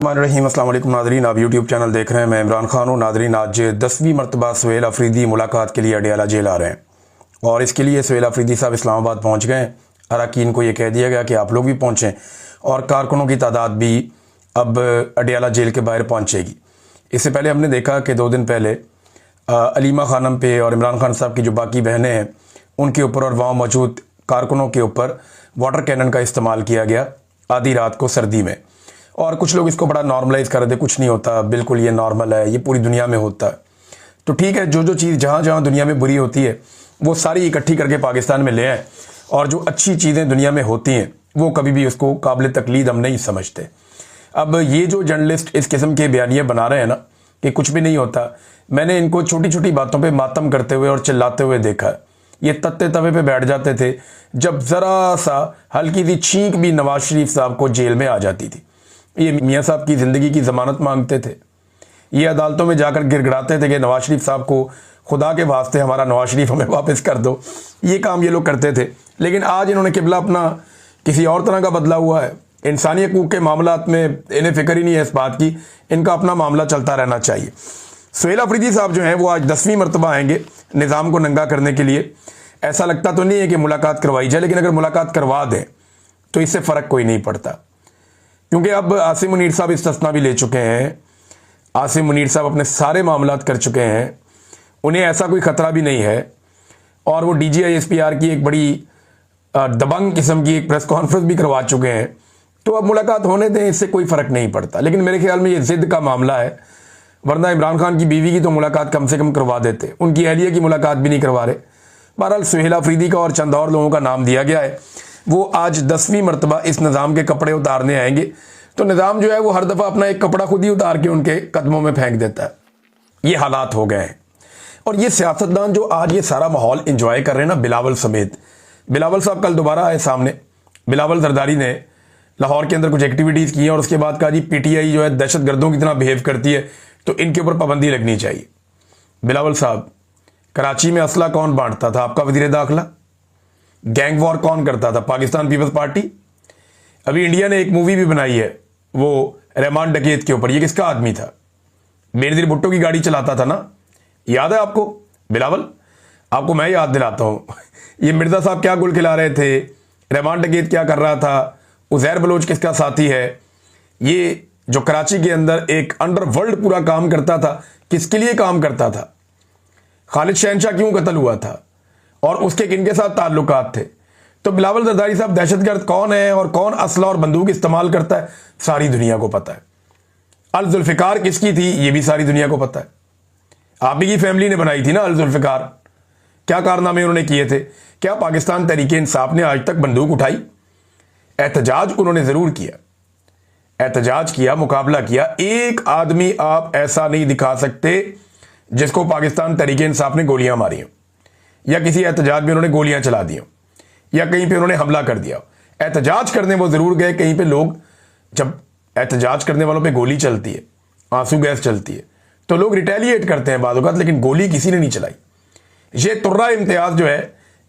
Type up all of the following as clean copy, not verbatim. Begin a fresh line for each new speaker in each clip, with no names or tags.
रहीम अस्सलाम वालेकुम नादरीन, आप यूट्यूब चैनल देख रहे हैं। मैं इमरान खान हूँ। नादरीन, आज 10वीं मरतबा सुहेल अफरीदी मुलाकात के लिए अडयाला जेल आ रहे हैं और इसके लिए सुहेल अफरीदी साहब इस्लामाबाद पहुँच गए। अरकान को ये कह दिया गया कि आप लोग भी पहुँचें और कारकुनों की तादाद भी अब अडयाला जेल के बाहर पहुँचेगी। इससे पहले हमने देखा कि 2 दिन पहले अलीमा खानम पे और इमरान खान साहब की जो बाकी बहनें हैं उनके ऊपर और वहाँ मौजूद कारकुनों के ऊपर वाटर कैनन का इस्तेमाल किया गया आधी रात को सर्दी में। और कुछ लोग इसको बड़ा नॉर्मलाइज कर रहे थे, कुछ नहीं होता, बिल्कुल ये नॉर्मल है, ये पूरी दुनिया में होता है। तो ठीक है, जो जो चीज़ जहाँ जहाँ दुनिया में बुरी होती है वो सारी इकट्ठी करके पाकिस्तान में ले आए और जो अच्छी चीज़ें दुनिया में होती हैं वो कभी भी उसको काबिल तकलीद हम नहीं समझते। अब ये जो जर्नलिस्ट इस किस्म के बयानियाँ बना रहे हैं ना कि कुछ भी नहीं होता, मैंने इनको छोटी छोटी बातों पर मातम करते हुए और चिल्लाते हुए देखा है। ये तत्ते तवे पे बैठ जाते थे जब ज़रा सा हल्की सी छींक भी नवाज शरीफ साहब को जेल में आ जाती थी। ये मियाँ साहब की ज़िंदगी की ज़मानत मांगते थे, ये अदालतों में जाकर गिड़गिड़ाते थे कि नवाज शरीफ साहब को खुदा के वास्ते हमारा नवाज शरीफ हमें वापस कर दो। ये काम ये लोग करते थे। लेकिन आज इन्होंने किबला अपना किसी और तरह का बदला हुआ है। इंसानी हकूक़ के मामलात में इन्हें फ़िक्र ही नहीं है इस बात की, इनका अपना मामला चलता रहना चाहिए। सुहेल अफरीदी साहब जो हैं वो आज 10वीं मरतबा आएंगे निज़ाम को नंगा करने के लिए। ऐसा लगता तो नहीं है कि मुलाकात करवाई जाए, लेकिन अगर मुलाकात करवा दें तो इससे फ़र्क कोई नहीं पड़ता, क्योंकि अब आसिम मुनीर साहब इस्तिस्ना भी ले चुके हैं। आसिम मुनीर साहब अपने सारे मामलात कर चुके हैं, उन्हें ऐसा कोई ख़तरा भी नहीं है। और वो DGISPR की एक बड़ी दबंग किस्म की एक प्रेस कॉन्फ्रेंस भी करवा चुके हैं। तो अब मुलाकात होने दें, इससे कोई फ़र्क नहीं पड़ता। लेकिन मेरे ख्याल में ये ज़िद का मामला है, वरना इमरान खान की बीवी की तो मुलाकात कम से कम करवा देते, उनकी अहलिया की मुलाकात भी नहीं करवा रहे। बहरहाल सुहेल अफरीदी का और चंद और लोगों का नाम दिया गया है। वो आज 10वीं मरतबा इस निज़ाम के कपड़े उतारने आएंगे। तो निज़ाम जो है वो हर दफ़ा अपना एक कपड़ा खुद ही उतार के उनके कदमों में फेंक देता है। ये हालात हो गए हैं। और ये सियासतदान जो आज ये सारा माहौल इंजॉय कर रहे हैं ना, बिलावल समेत, बिलावल साहब कल दोबारा आए सामने। बिलावल जरदारी ने लाहौर के अंदर कुछ एक्टिविटीज़ की हैं और उसके बाद कहा जी PTI जो है दहशत गर्दों की तरह बिहेव करती है तो इनके ऊपर पाबंदी लगनी चाहिए। बिलावल साहब, कराची में असला कौन बांटता था? आपका वज़ीर दाखिला। गैंग वॉर कौन करता था? Pakistan People's Party. अभी इंडिया ने एक मूवी भी बनाई है वो रहमान डकैत के ऊपर। ये किसका आदमी था? बेनज़ीर भुट्टो की गाड़ी चलाता था ना, याद है आपको? बिलावल, आपको मैं याद दिलाता हूँ ये मिर्ज़ा साहब क्या गुल खिला रहे थे, रहमान डकैत क्या कर रहा था, उज़ैर बलोच किसका साथी है। ये जो कराची के अंदर एक अंडरवर्ल्ड पूरा काम करता था, किसके लिए काम करता था? खालिद शहनशाह क्यों कत्ल हुआ था और उसके किनके साथ ताल्लुकात थे? तो बिलावल जरदारी साहब दहशतगर्द कौन है और कौन असला और बंदूक इस्तेमाल करता है, सारी दुनिया को पता है। अल जुल्फ़िकार किसकी थी, ये भी सारी दुनिया को पता है। आप ही की फैमिली ने बनाई थी ना अल जुल्फ़िकार। क्या कारनामे उन्होंने किए थे? क्या पाकिस्तान तहरीक इंसाफ ने आज तक बंदूक उठाई? एहतजाज उन्होंने ज़रूर किया, एहतजाज किया, मुकाबला किया। एक आदमी आप ऐसा नहीं दिखा सकते जिसको पाकिस्तान तहरीक इंसाफ ने गोलियां मारी हो या किसी एहतजाज में उन्होंने गोलियां चला दी हो या कहीं पे उन्होंने हमला कर दिया। एहतजाज करने वो ज़रूर गए कहीं पे। लोग जब एहतजाज करने वालों पे गोली चलती है, आंसू गैस चलती है, तो लोग रिटेलिएट करते हैं बाद वक़्त, लेकिन गोली किसी ने नहीं चलाई। ये तुर्रा इम्तियाज़ जो है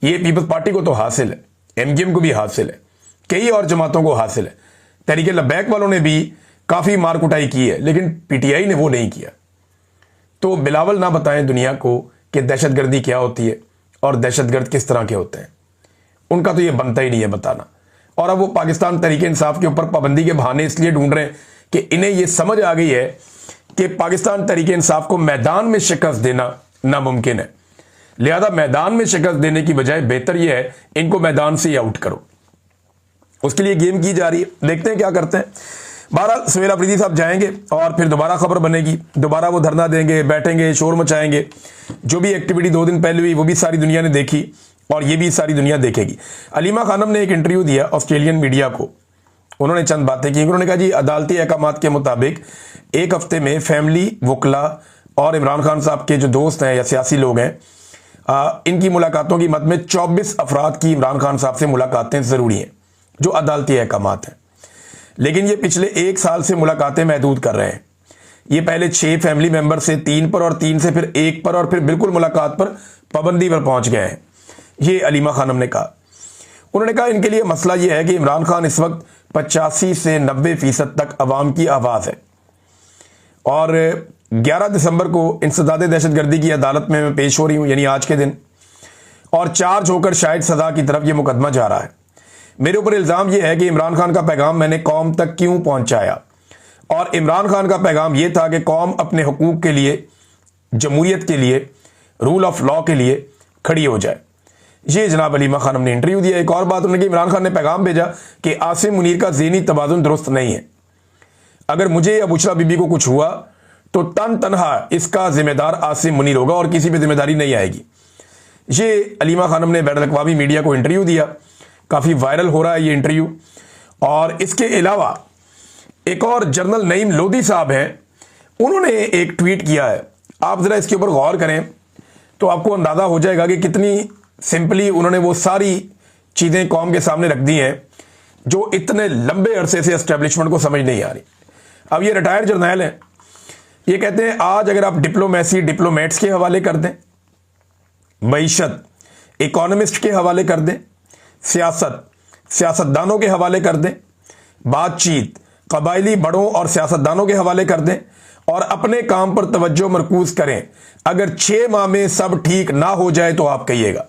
ये पीपल्स पार्टी को तो हासिल है, MKM को भी हासिल है, कई और जमातों को हासिल है। तहरीक लब्बैक वालों ने भी काफ़ी मार कुटाई की है, लेकिन PTI ने वो नहीं किया। तो बिलावल ना बताएं दुनिया को कि दहशतगर्दी क्या होती है और दहशतगर्द किस तरह के होते हैं, उनका तो ये बनता ही नहीं है बताना। और अब वो पाकिस्तान तहरीक इंसाफ के ऊपर पाबंदी के बहाने इसलिए ढूंढ रहे हैं कि इन्हें ये समझ आ गई है कि पाकिस्तान तहरीक इंसाफ को मैदान में शिकस्त देना नामुमकिन है। लिहाजा मैदान में शिकस्त देने की बजाय बेहतर यह है इनको मैदान से ही आउट करो। उसके लिए गेम की जा रही है, देखते हैं क्या करते हैं। बहरहाल सुहेल अफरीदी साहब जाएंगे और फिर दोबारा खबर बनेगी, दोबारा वो धरना देंगे, बैठेंगे, शोर मचाएंगे। जो भी एक्टिविटी 2 दिन पहले हुई वो भी सारी दुनिया ने देखी और ये भी सारी दुनिया देखेगी। अलीमा खानम ने एक इंटरव्यू दिया ऑस्ट्रेलियन मीडिया को, उन्होंने चंद बातें की। उन्होंने कहा जी अदालती अहकामात के मुताबिक 1 हफ्ते में फैमिली, वकला और इमरान खान साहब के जो दोस्त हैं या सियासी लोग हैं, इनकी मुलाकातों की मद में 24 अफराद की इमरान खान साहब से मुलाकातें ज़रूरी हैं जो अदालती अहकामात हैं। लेकिन ये पिछले 1 साल से मुलाकातें महदूद कर रहे हैं। ये पहले 6 फैमिली मेंबर से 3 पर और 3 से फिर 1 पर और फिर बिल्कुल मुलाकात पर पाबंदी पर पहुंच गए हैं, ये अलीमा खानम ने कहा। उन्होंने कहा इनके लिए मसला ये है कि इमरान खान इस वक्त 85 से 90% तक अवाम की आवाज़ है। और 11 दिसंबर को इंसदाद दहशतगर्दी की अदालत में मैं पेश हो रही हूँ, यानी आज के दिन, और चार्ज होकर शायद सज़ा की तरफ ये मुकदमा जा रहा है। मेरे ऊपर इल्ज़ाम ये है कि इमरान खान का पैगाम मैंने कौम तक क्यों पहुँचाया, और इमरान खान का पैगाम ये था कि कौम अपने हुकूक के लिए, जमहूरियत के लिए, रूल ऑफ लॉ के लिए खड़ी हो जाए। ये जनाब अलीमा खानम ने इंटरव्यू दिया। एक और बात उन्होंने कि इमरान खान ने पैगाम भेजा कि आसिम मुनीर का ज़हनी तवाज़ुन दुरुस्त नहीं है, अगर मुझे या बुशरा बीबी को कुछ हुआ तो तनहा इसका जिम्मेदार आसिम मुनीर होगा और किसी पे जिम्मेदारी नहीं आएगी। ये अलीमा खानम ने बैनुल अक़वामी मीडिया को इंटरव्यू दिया, काफ़ी वायरल हो रहा है ये इंटरव्यू। और इसके अलावा एक और जनरल नईम लोधी साहब हैं, उन्होंने एक ट्वीट किया है। आप ज़रा इसके ऊपर गौर करें तो आपको अंदाज़ा हो जाएगा कि कितनी सिंपली उन्होंने वो सारी चीज़ें कौम के सामने रख दी हैं जो इतने लंबे अरसे से एस्टेब्लिशमेंट को समझ नहीं आ रही। अब ये रिटायर्ड जर्नैल हैं, ये कहते हैं आज अगर आप डिप्लोमेसी डिप्लोमेट्स के हवाले कर दें, मईशत इकोनॉमिस्ट के हवाले कर दें, सियासत सियासतदानों के हवाले कर दें, बातचीत कबायली बड़ों और सियासतदानों के हवाले कर दें और अपने काम पर तवज्जो मरकूज करें, अगर 6 माह में सब ठीक ना हो जाए तो आप कहिएगा।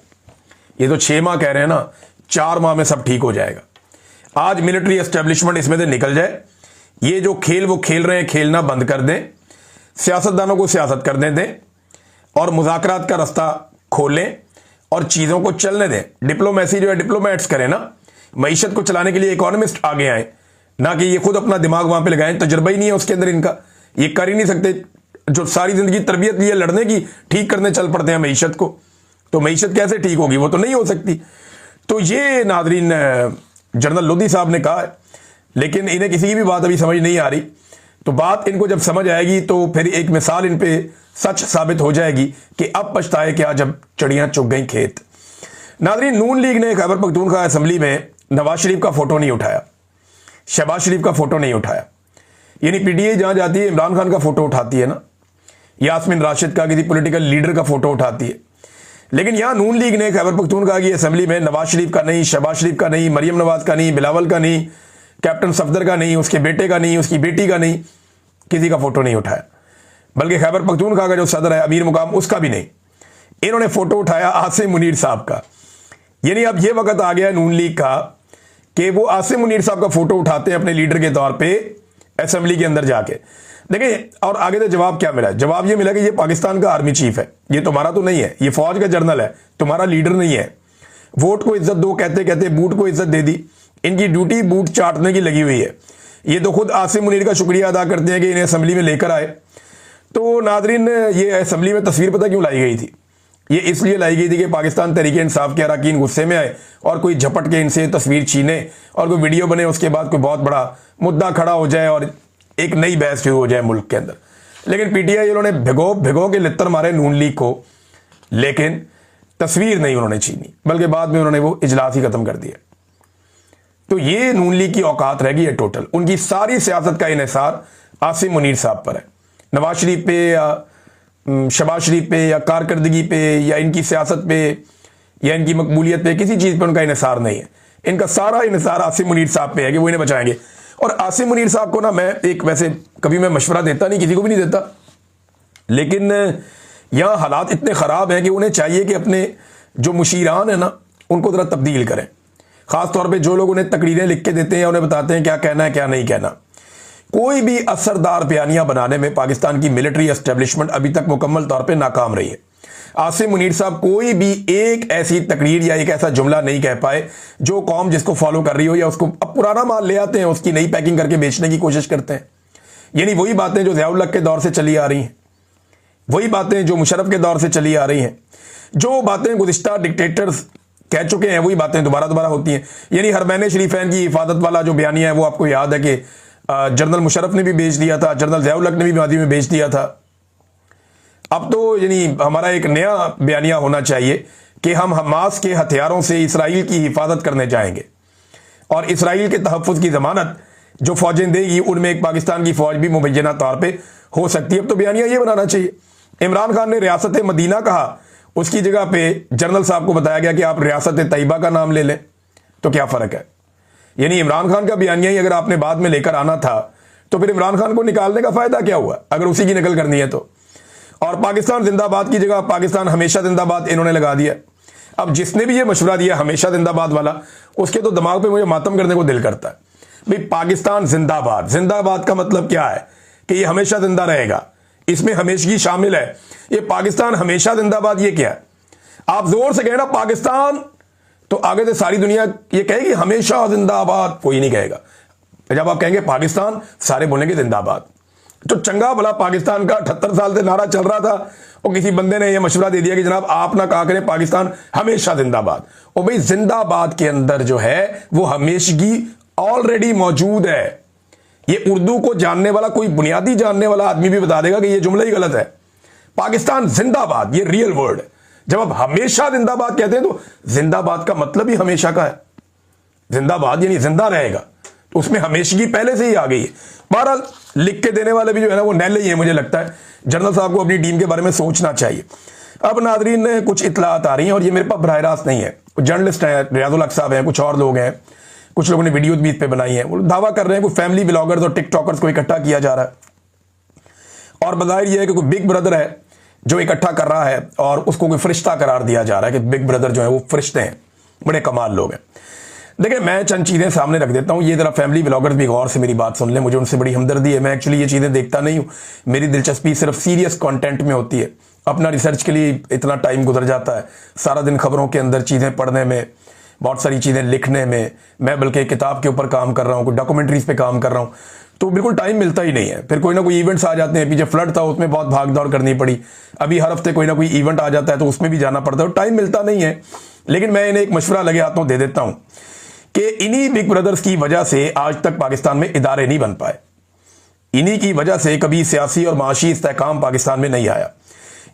ये तो 6 माह कह रहे हैं ना, 4 माह में सब ठीक हो जाएगा। आज मिलिट्री एस्टेब्लिशमेंट इसमें से निकल जाए, ये जो खेल वो खेल रहे हैं खेलना बंद कर दें, सियासतदानों को सियासत करने दें और मुज़ाकरात का रास्ता खोलें और चीज़ों को चलने दें। डिप्लोमेसी जो है डिप्लोमेट्स करें ना, मईशत को चलाने के लिए इकोनॉमिस्ट आगे आए, ना कि ये खुद अपना दिमाग वहां पे लगाएं। तजुर्बा ही नहीं है उसके अंदर इनका, ये कर ही नहीं सकते। जो सारी जिंदगी तरबियत ली है लड़ने की, ठीक करने चल पड़ते हैं मईशत को, तो मईशत कैसे ठीक होगी, वो तो नहीं हो सकती। तो ये नादरीन जनरल लोधी साहब ने कहा है, लेकिन इन्हें किसी की भी बात अभी समझ नहीं आ रही। तो बात इनको जब समझ आएगी तो फिर एक मिसाल इन पे सच साबित हो जाएगी कि अब पछताए क्या जब चिड़ियां चुग गई खेत। नादरीन, नून लीग ने खैबर पख्तूनख्वा असेंबली में नवाज शरीफ का फोटो नहीं उठाया, शहबाज शरीफ का फोटो नहीं उठाया। यानी पीटीआई जहां जाती है इमरान खान का फोटो उठाती है ना, यास्मीन राशिद का किसी पॉलिटिकल लीडर का फोटो उठाती है, लेकिन यहां नून लीग ने खैबर पख्तूनख्वा की असेंबली में नवाज शरीफ का नहीं, शहबाज शरीफ का नहीं, मरियम नवाज का नहीं, बिलावल का नहीं, कैप्टन सफदर का नहीं, उसके बेटे का नहीं, उसकी बेटी का नहीं, किसी का फोटो नहीं उठाया। बल्कि खैबर पख्तूनख्वा का जो सदर है अमीर मुकाम, उसका भी नहीं। इन्होंने फोटो उठाया आसिम मुनीर साहब का। यानी अब यह वक्त आ गया नून लीग का कि वो आसिम मुनीर साहब का फोटो उठाते हैं अपने लीडर के तौर पे असेंबली के अंदर जाके। देखिए, और आगे तो जवाब क्या मिला? जवाब ये मिला कि ये पाकिस्तान का आर्मी चीफ है, ये तुम्हारा तो नहीं है, ये फौज का जनरल है, तुम्हारा लीडर नहीं है। वोट को इज्जत दो कहते कहते बूट को इज्जत दे दी। इनकी ड्यूटी बूट चाटने की लगी हुई है। ये तो खुद आसिम मुनीर का शुक्रिया अदा करते हैं कि इन्हें असेंबली में लेकर आए। तो नादरीन, ये असेंबली में तस्वीर पता क्यों लाई गई थी? ये इसलिए लाई गई थी कि पाकिस्तान तहरीक इंसाफ के अरकान गुस्से में आए और कोई झपट के इनसे तस्वीर छीने और कोई वीडियो बने, उसके बाद कोई बहुत बड़ा मुद्दा खड़ा हो जाए और एक नई बहस शुरू हो जाए मुल्क के अंदर। लेकिन पीटीआई उन्होंने भिगो के लित्तर मारे नून लीग को, लेकिन तस्वीर नहीं उन्होंने छीनी, बल्कि बाद में उन्होंने वो इजलास ही खत्म कर दिया। तो ये नून लीग की औकात रह गई है टोटल। उनकी सारी सियासत का इन्हिसार आसिम मुनीर साहब पर है। नवाज शरीफ पे या शहबाज शरीफ पे या कारकर्दगी पे या इनकी सियासत पे या इनकी मकबूलियत पे, किसी चीज़ पे उनका इन्हिसार नहीं है। इनका सारा इन्हिसार आसिम मुनीर साहब पे है कि वो इन्हें बचाएंगे। और आसिम मुनीर साहब को ना, मैं एक वैसे कभी मैं मशवरा देता नहीं, किसी को भी नहीं देता, लेकिन यहाँ हालात इतने ख़राब हैं कि उन्हें चाहिए कि अपने जो मुशीरान है ना, उनको ज़रा तब्दील करें। ख़ास तौर पे जो लोग उन्हें तकरीरें लिख के देते हैं, उन्हें बताते हैं क्या कहना है क्या नहीं कहना। कोई भी असरदार बयानियां बनाने में पाकिस्तान की मिलिट्री एस्टेब्लिशमेंट अभी तक मुकम्मल तौर पे नाकाम रही है। आसिम मुनीर साहब कोई भी एक ऐसी तकरीर या एक ऐसा जुमला नहीं कह पाए जो कौम जिसको फॉलो कर रही हो, या उसको अब पुराना माल ले आते हैं, उसकी नई पैकिंग करके बेचने की कोशिश करते हैं। यानी वही बातें जो ज़ियाउल हक के दौर से चली आ रही हैं, वही बातें जो मुशर्रफ के दौर से चली आ रही हैं, जो बातें गुज़िश्ता डिक्टेटर्स कह चुके हैं, वही बातें दोबारा दोबारा होती हैं। यानी हरमैन शरीफैन की हिफाजत वाला जो बयानिया है वो आपको याद है कि जनरल मुशर्रफ ने भी बेच दिया था, जनरल ज़ियाउल हक ने भी मादी में बेच दिया था। अब तो यानी हमारा एक नया बयानिया होना चाहिए कि हम हमास के हथियारों से इसराइल की हिफाजत करने जाएंगे और इसराइल के तहफ़्फ़ुज़ की ज़मानत जो फ़ौजें देगी उनमें एक पाकिस्तान की फ़ौज भी मुबैना तौर पर हो सकती है। अब तो बयानिया ये बनाना चाहिए। इमरान खान ने रियासत मदीना कहा, उसकी जगह पे जनरल साहब को बताया गया कि आप रियासत तैयबा का नाम ले लें, तो क्या फ़र्क है? यानी इमरान खान का बयानिया ही अगर आपने बाद में लेकर आना था तो फिर इमरान खान को निकालने का फायदा क्या हुआ, अगर उसी की नकल करनी है तो। और पाकिस्तान जिंदाबाद की जगह पाकिस्तान हमेशा जिंदाबाद इन्होंने लगा दिया। अब जिसने भी ये मशवरा दिया हमेशा जिंदाबाद वाला, उसके तो दिमाग पे मुझे मातम करने को दिल करता है। भाई पाकिस्तान जिंदाबाद, जिंदाबाद का मतलब क्या है कि ये हमेशा जिंदा रहेगा, इसमें हमेशगी शामिल है। ये पाकिस्तान हमेशा जिंदाबाद ये क्या है? आप जोर से कहना पाकिस्तान, तो आगे से सारी दुनिया ये कहेगी हमेशा जिंदाबाद, कोई नहीं कहेगा। जब आप कहेंगे पाकिस्तान, सारे बोलेंगे जिंदाबाद। तो चंगा भला पाकिस्तान का 78 साल से नारा चल रहा था और किसी बंदे ने यह मशवरा दे दिया कि जनाब आप ना कहा करें पाकिस्तान हमेशा जिंदाबाद। और भाई जिंदाबाद के अंदर जो है वो हमेशगी ऑलरेडी मौजूद है। ये उर्दू को जानने वाला, कोई बुनियादी जानने वाला आदमी भी बता देगा कि ये जुमला ही गलत है। पाकिस्तान जिंदाबाद ये रियल वर्ड है। जब आप हमेशा जिंदाबाद कहते हैं तो जिंदाबाद का मतलब ही हमेशा का है। जिंदाबाद यानी जिंदा रहेगा, तो उसमें हमेशगी पहले से ही आ गई है। बहरहाल लिख के देने वाले भी जो है ना वो नैले ही है। मुझे लगता है जनरल साहब को अपनी टीम के बारे में सोचना चाहिए। अब नाजरीन ने कुछ इतलात आ रही हैं और ये मेरे पास बराह रास्त नहीं है। कुछ जर्नलिस्ट हैं, रियाजुल हक साहब हैं, कुछ और लोग हैं, कुछ लोगों ने वीडियो भी इस पे बनाई है। वो दावा कर रहे हैं कोई फैमिली ब्लॉगर्स और टिकटॉकर्स को इकट्ठा किया जा रहा है और बजाहिर यह है कि कोई बिग ब्रदर है जो इकट्ठा कर रहा है और उसको कोई फरिश्ता करार दिया जा रहा है कि बिग ब्रदर जो है वो फरिश्ते हैं, बड़े कमाल लोग हैं। देखिए मैं चंद चीज़ें सामने रख देता हूँ, ये जरा फैमिली ब्लॉगर्स भी गौर से मेरी बात सुन लें। मुझे उनसे बड़ी हमदर्दी है। मैं एक्चुअली ये चीज़ें देखता नहीं हूँ, मेरी दिलचस्पी सिर्फ सीरियस कंटेंट में होती है। अपना रिसर्च के लिए इतना टाइम गुजर जाता है, सारा दिन खबरों के अंदर चीज़ें पढ़ने में, बहुत सारी चीज़ें लिखने में। मैं बल्कि किताब के ऊपर काम कर रहा हूँ, कोई डॉक्यूमेंट्रीज पे काम कर रहा हूँ, तो बिल्कुल टाइम मिलता ही नहीं है। फिर कोई ना कोई इवेंट्स आ जाते हैं, पीछे फ्लड था उसमें बहुत भाग दौड़ करनी पड़ी, अभी हर हफ्ते कोई ना कोई इवेंट आ जाता है तो उसमें भी जाना पड़ता है, टाइम मिलता नहीं है। लेकिन मैं इन्हें एक मशवरा लगे हाथों दे देता हूँ कि इन्हीं बिग ब्रदर्स की वजह से आज तक पाकिस्तान में इदारे नहीं बन पाए। इन्हीं की वजह से कभी सियासी और माशी इस्तेहकाम पाकिस्तान में नहीं आया।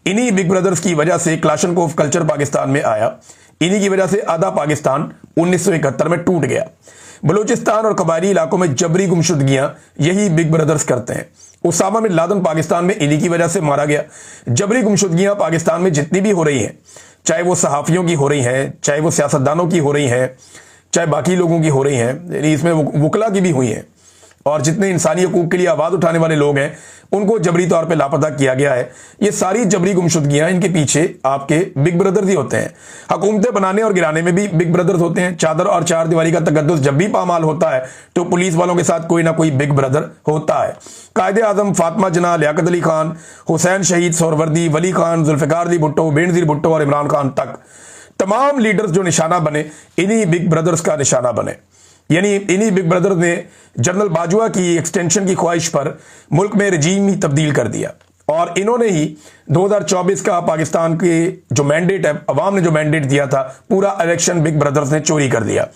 इन्हीं बिग ब्रदर्स की वजह से क्लाशनकोफ कल्चर पाकिस्तान में आया। इन्हीं की वजह से आधा पाकिस्तान 1971 में टूट गया। बलूचिस्तान और कबायली इलाकों में जबरी गुमशुदगियां यही बिग ब्रदर्स करते हैं। उसामा बिन लादेन पाकिस्तान में इन्हीं की वजह से मारा गया। जबरी गुमशुदगियां पाकिस्तान में जितनी भी हो रही हैं, चाहे वो सहाफ़ियों की हो रही हैं, चाहे वो सियासतदानों की हो रही हैं, चाहे बाकी लोगों की हो रही हैं, इसमें वकला की भी हुई हैं, और जितने इंसानी हकूक़ के लिए आवाज़ उठाने वाले लोग हैं उनको जबरी तौर पे लापता किया गया है। ये सारी जबरी गुमशुदगियां, इनके पीछे आपके बिग ब्रदर्स ही होते हैं। हुकूमतें बनाने और गिराने में भी बिग ब्रदर्स होते हैं। चादर और चार दीवारी का तकद्दुस जब भी पामाल होता है तो पुलिस वालों के साथ कोई ना कोई बिग ब्रदर होता है। कायदे आजम फातिमा जना, लियाकत अली खान, हुसैन शहीद सोहरवर्दी, वली खान, जुल्फ़िकार अली भुट्टो, बेनज़ीर भुट्टो और इमरान खान तक तमाम लीडर्स जो निशाना बने इन्हीं बिग ब्रदर्स का निशाना बने। यानी इन्हीं बिग ब्रदर ने जनरल बाजवा की एक्सटेंशन की ख्वाहिश पर मुल्क में रजीम ही तब्दील कर दिया और इन्होंने ही 2024 का पाकिस्तान के जो मैंडेट है, अवाम ने जो मैंडेट दिया था, पूरा इलेक्शन बिग ब्रदर्स ने चोरी कर दिया।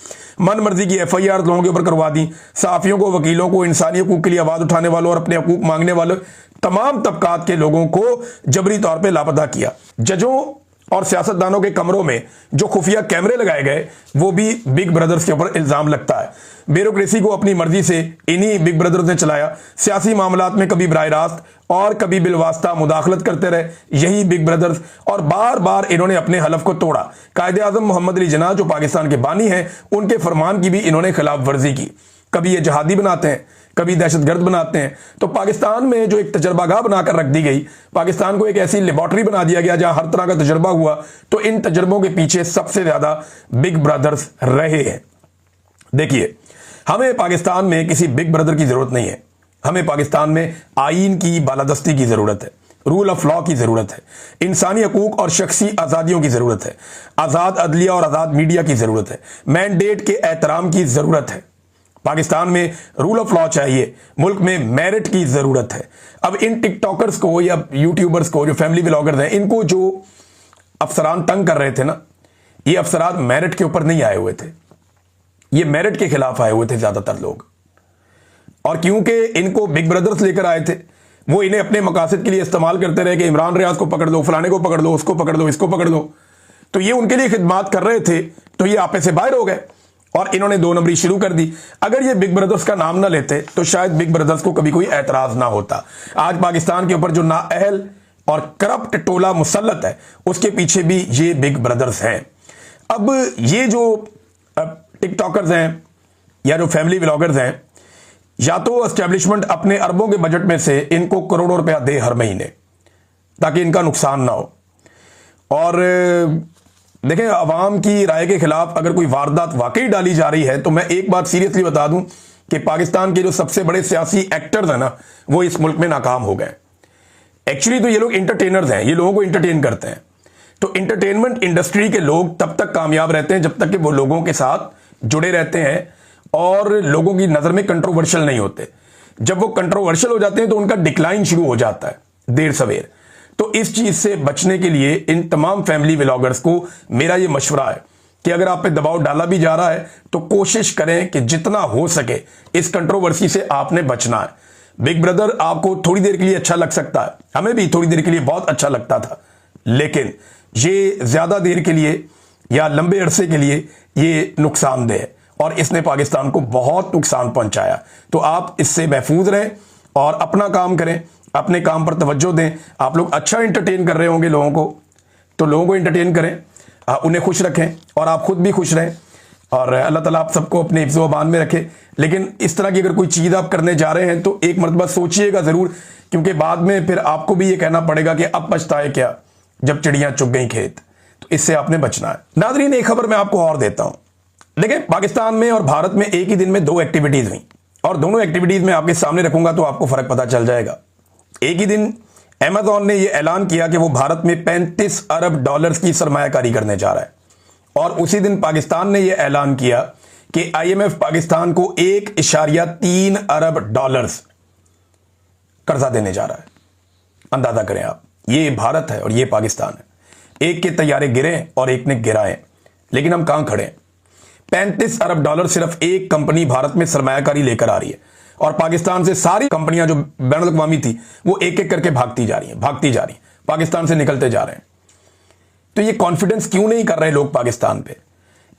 मन मर्जी की FIR लोगों के ऊपर करवा दी। सहाफ़ियों को, वकीलों को, इंसानी हकूक़ के लिए आवाज़ उठाने वालों और अपने हकूक़ मांगने वाले तमाम तबकात के लोगों को जबरी तौर पर लापता किया। जजों और सियासतदानों के कमरों में जो खुफिया कैमरे लगाए गए वो भी बिग ब्रदर्स के ऊपर इल्जाम लगता है। ब्यूरोक्रेसी को अपनी मर्जी से इन्हीं बिग ब्रदर्स ने चलाया। सियासी मामलात में कभी बराह रास्त और कभी बिलवास्ता मुदाखलत करते रहे यही बिग ब्रदर्स, और बार बार इन्होंने अपने हलफ को तोड़ा। कायदे आजम मोहम्मद अली जिन्ना जो पाकिस्तान के बानी हैं, उनके फरमान की भी इन्होंने खिलाफ वर्जी की। कभी ये जहादी बनाते हैं, कभी दहशतगर्द बनाते हैं। तो पाकिस्तान में जो एक तजर्बागाह बनाकर रख दी गई, पाकिस्तान को एक ऐसी लेबॉर्ट्री बना दिया गया जहां हर तरह का तजर्बा हुआ, तो इन तजर्बों के पीछे सबसे ज्यादा बिग ब्रदर्स रहे हैं। देखिए, हमें पाकिस्तान में किसी बिग ब्रदर की जरूरत नहीं है। हमें पाकिस्तान में आईन की बालादस्ती की जरूरत है, रूल ऑफ लॉ की जरूरत है, इंसानी हकूक और शख्सी आज़ादियों की जरूरत है, आज़ाद अदलिया और आज़ाद मीडिया की जरूरत है, मैंडेट के एहतराम की जरूरत है। पाकिस्तान में रूल ऑफ लॉ चाहिए, मुल्क में मेरिट की जरूरत है। अब इन टिकटॉकर्स को या यूट्यूबर्स को, जो फैमिली ब्लॉगर्स हैं, इनको जो अफसरान तंग कर रहे थे ना, ये अफसरान मेरिट के ऊपर नहीं आए हुए थे, ये मेरिट के खिलाफ आए हुए थे ज्यादातर लोग। और क्योंकि इनको बिग ब्रदर्स लेकर आए थे, वो इन्हें अपने मकासद के लिए इस्तेमाल करते रहे कि इमरान रियाज को पकड़ लो, फलाने को पकड़ लो, उसको पकड़ लो, इसको पकड़ लो, तो ये उनके लिए खिदमात कर रहे थे, तो ये आपे से बाहर हो गए और इन्होंने 2 नंबरी शुरू कर दी। अगर ये बिग ब्रदर्स का नाम ना लेते तो शायद बिग ब्रदर्स को कभी कोई एतराज ना होता। आज पाकिस्तान के ऊपर जो नाअहल और करप्ट टोला मुसल्लत है, उसके पीछे भी ये बिग ब्रदर्स हैं। अब ये जो टिकटॉकर्स हैं, या जो फैमिली व्लॉगर्स हैं, या तो एस्टेब्लिशमेंट अपने अरबों के बजट में से इनको करोड़ों रुपया दे हर महीने ताकि इनका नुकसान ना हो। और देखें, अवाम की राय के खिलाफ अगर कोई वारदात वाकई डाली जा रही है तो मैं एक बात सीरियसली बता दूं कि पाकिस्तान के जो सबसे बड़े सियासी एक्टर्स हैं ना, वो इस मुल्क में नाकाम हो गए। एक्चुअली तो ये लोग इंटरटेनर्स हैं, ये लोगों को इंटरटेन करते हैं। तो इंटरटेनमेंट इंडस्ट्री के लोग तब तक कामयाब रहते हैं जब तक कि वो लोगों के साथ जुड़े रहते हैं और लोगों की नजर में कंट्रोवर्शियल नहीं होते। जब वो कंट्रोवर्शियल हो जाते हैं तो उनका डिक्लाइन शुरू हो जाता है देर सवेर। तो इस चीज से बचने के लिए इन तमाम फैमिली व्लॉगर्स को मेरा ये मशवरा है कि अगर आप पे दबाव डाला भी जा रहा है तो कोशिश करें कि जितना हो सके इस कंट्रोवर्सी से आपने बचना है। बिग ब्रदर आपको थोड़ी देर के लिए अच्छा लग सकता है, हमें भी थोड़ी देर के लिए बहुत अच्छा लगता था, लेकिन ये ज्यादा देर के लिए या लंबे अरसे के लिए ये नुकसानदेह है और इसने पाकिस्तान को बहुत नुकसान पहुंचाया। तो आप इससे महफूज रहें और अपना काम करें, अपने काम पर तवज्जो दें। आप लोग अच्छा इंटरटेन कर रहे होंगे लोगों को, तो लोगों को इंटरटेन करें, उन्हें खुश रखें और आप खुद भी खुश रहें और अल्लाह ताला आप सबको अपने हिफ्ज़ व अमान में रखे। लेकिन इस तरह की अगर कोई चीज़ आप करने जा रहे हैं तो एक मरतबा सोचिएगा ज़रूर, क्योंकि बाद में फिर आपको भी ये कहना पड़ेगा कि अब पछताए क्या जब चिड़ियाँ चुग गई खेत। तो इससे आपने बचना है। नाज़रीन, एक खबर मैं आपको और देता हूँ। देखिए, पाकिस्तान में और भारत में एक ही दिन में 2 एक्टिविटीज़ हुई और दोनों एक्टिविटीज़ में आपके सामने रखूंगा तो आपको फ़र्क पता चल जाएगा। एक ही दिन अमेज़न ने यह ऐलान किया कि वो भारत में 35 अरब डॉलर्स की सरमायाकारी करने जा रहा है और उसी दिन पाकिस्तान ने यह ऐलान किया कि IMF पाकिस्तान को 1.3 अरब डॉलर्स कर्जा देने जा रहा है। अंदाजा करें आप, ये भारत है और ये पाकिस्तान है। एक के तैयारे गिरे और एक ने गिराए, लेकिन हम कहां खड़े हैं। 35 अरब डॉलर सिर्फ एक कंपनी भारत में सरमायाकारी लेकर आ रही है और पाकिस्तान से सारी कंपनियां जो बैनुल अक़वामी थी वो एक एक करके भागती जा रही हैं, पाकिस्तान से निकलते जा रहे हैं। तो ये कॉन्फिडेंस क्यों नहीं कर रहे लोग पाकिस्तान पे?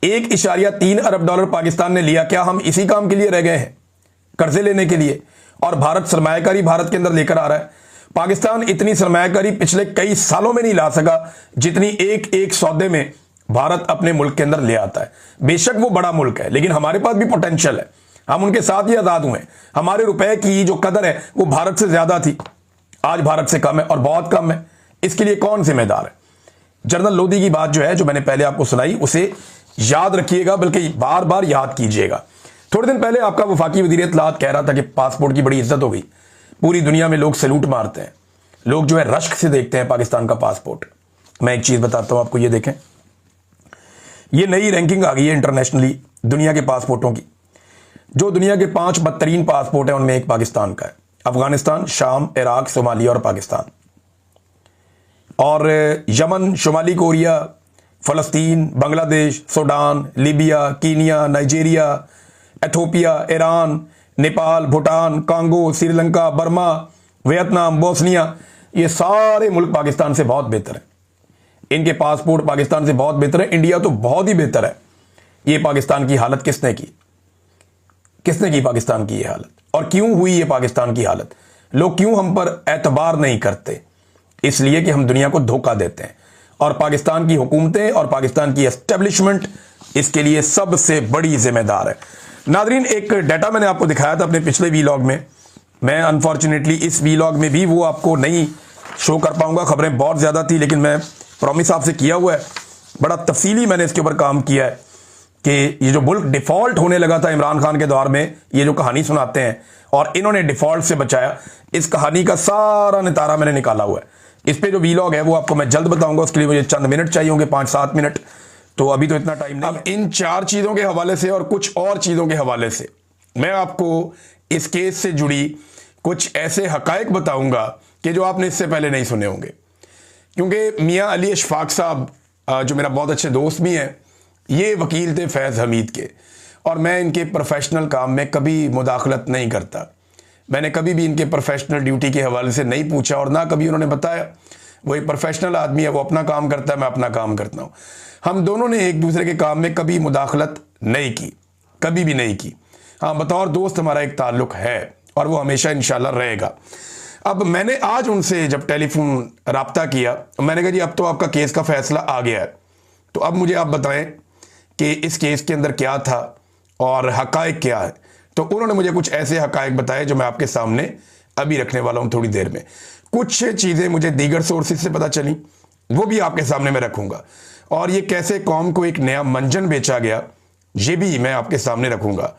1.3 अरब डॉलर पाकिस्तान ने लिया, क्या हम इसी काम के लिए रह गए हैं, कर्जे लेने के लिए? और भारत सरमायाकारी भारत के अंदर लेकर आ रहा है। पाकिस्तान इतनी सरमायाकारी पिछले कई सालों में नहीं ला सका जितनी एक एक सौदे में भारत अपने मुल्क के अंदर ले आता है। बेशक वो बड़ा मुल्क है, लेकिन हमारे पास भी पोटेंशियल है, हम उनके साथ ही आजाद हुए। हमारे रुपए की जो कदर है वो भारत से ज्यादा थी, आज भारत से कम है और बहुत कम है। इसके लिए कौन जिम्मेदार है? जनरल लोधी की बात जो है, जो मैंने पहले आपको सुनाई, उसे याद रखिएगा, बल्कि बार बार याद कीजिएगा। थोड़े दिन पहले आपका वफाकी वज़ीर इत्तलात कह रहा था कि पासपोर्ट की बड़ी इज्जत हो गई, पूरी दुनिया में लोग सैल्यूट मारते हैं, लोग जो है रश्क से देखते हैं पाकिस्तान का पासपोर्ट। मैं एक चीज बताता हूं आपको, ये देखें, ये नई रैंकिंग आ गई है इंटरनेशनली दुनिया के पासपोर्टों की। जो दुनिया के 5 बदतरीन पासपोर्ट हैं उनमें एक पाकिस्तान का है। अफगानिस्तान, शाम, इराक, सोमालिया और पाकिस्तान। और यमन, शुमाली कोरिया, फ़लस्तीन, Bangladesh, Sudan, Libya, Kenya, Nigeria, Ethiopia, Iran, Nepal, Bhutan, Congo, Sri Lanka, Burma, Vietnam, Bosnia, ये सारे मुल्क पाकिस्तान से बहुत बेहतर हैं। इनके पासपोर्ट पाकिस्तान से बहुत बेहतर है। इंडिया तो बहुत ही बेहतर है। ये पाकिस्तान की हालत किसने की? किसने की पाकिस्तान की ये हालत? और क्यों हुई ये पाकिस्तान की हालत? लोग क्यों हम पर एतबार नहीं करते? इसलिए कि हम दुनिया को धोखा देते हैं और पाकिस्तान की हुकूमतें और पाकिस्तान की एस्टेब्लिशमेंट इसके लिए सबसे बड़ी जिम्मेदार है। नादरीन, एक डाटा मैंने आपको दिखाया था अपने पिछले वीलॉग में। मैं अनफॉर्चुनेटली इस वीलॉग में भी वो आपको नहीं शो कर पाऊंगा, खबरें बहुत ज़्यादा थी, लेकिन मैं प्रॉमिस आपसे किया हुआ है, बड़ा तफसीली मैंने इसके ऊपर काम किया है कि ये जो मुल्क डिफ़ॉल्ट होने लगा था इमरान खान के दौर में, ये जो कहानी सुनाते हैं और इन्होंने डिफ़ॉल्ट से बचाया, इस कहानी का सारा नितारा मैंने निकाला हुआ है। इस पे जो वीलॉग है वो आपको मैं जल्द बताऊंगा, उसके लिए मुझे चंद मिनट चाहिए होंगे, 5-7 मिनट, तो अभी तो इतना टाइम नहीं। अब इन 4 चीज़ों के हवाले से और कुछ और चीज़ों के हवाले से मैं आपको इस केस से जुड़ी कुछ ऐसे हकायक बताऊंगा कि जो आपने इससे पहले नहीं सुने होंगे। क्योंकि मियाँ अली अशफाक साहब, जो मेरा बहुत अच्छे दोस्त भी हैं, ये वकील थे फैज़ हमीद के, और मैं इनके प्रोफेशनल काम में कभी मुदाखलत नहीं करता। मैंने कभी भी इनके प्रोफेशनल ड्यूटी के हवाले से नहीं पूछा और ना कभी उन्होंने बताया। वो एक प्रोफेशनल आदमी है, वो अपना काम करता है, मैं अपना काम करता हूँ। हम दोनों ने एक दूसरे के काम में कभी मुदाखलत नहीं की, कभी भी नहीं की। हाँ, बतौर दोस्त हमारा एक ताल्लुक़ है और वो हमेशा इंशाल्लाह रहेगा। अब मैंने आज उनसे जब टेलीफोन रब्ता किया, मैंने कहा जी अब तो आपका केस का फैसला आ गया है, तो अब मुझे आप बताएं कि इस केस के अंदर क्या था और हकायक क्या है। तो उन्होंने मुझे कुछ ऐसे हकायक बताए जो मैं आपके सामने अभी रखने वाला हूं थोड़ी देर में। कुछ चीज़ें मुझे दीगर सोर्सेज से पता चली, वो भी आपके सामने मैं रखूंगा। और ये कैसे कौम को एक नया मंजन बेचा गया, ये भी मैं आपके सामने रखूंगा।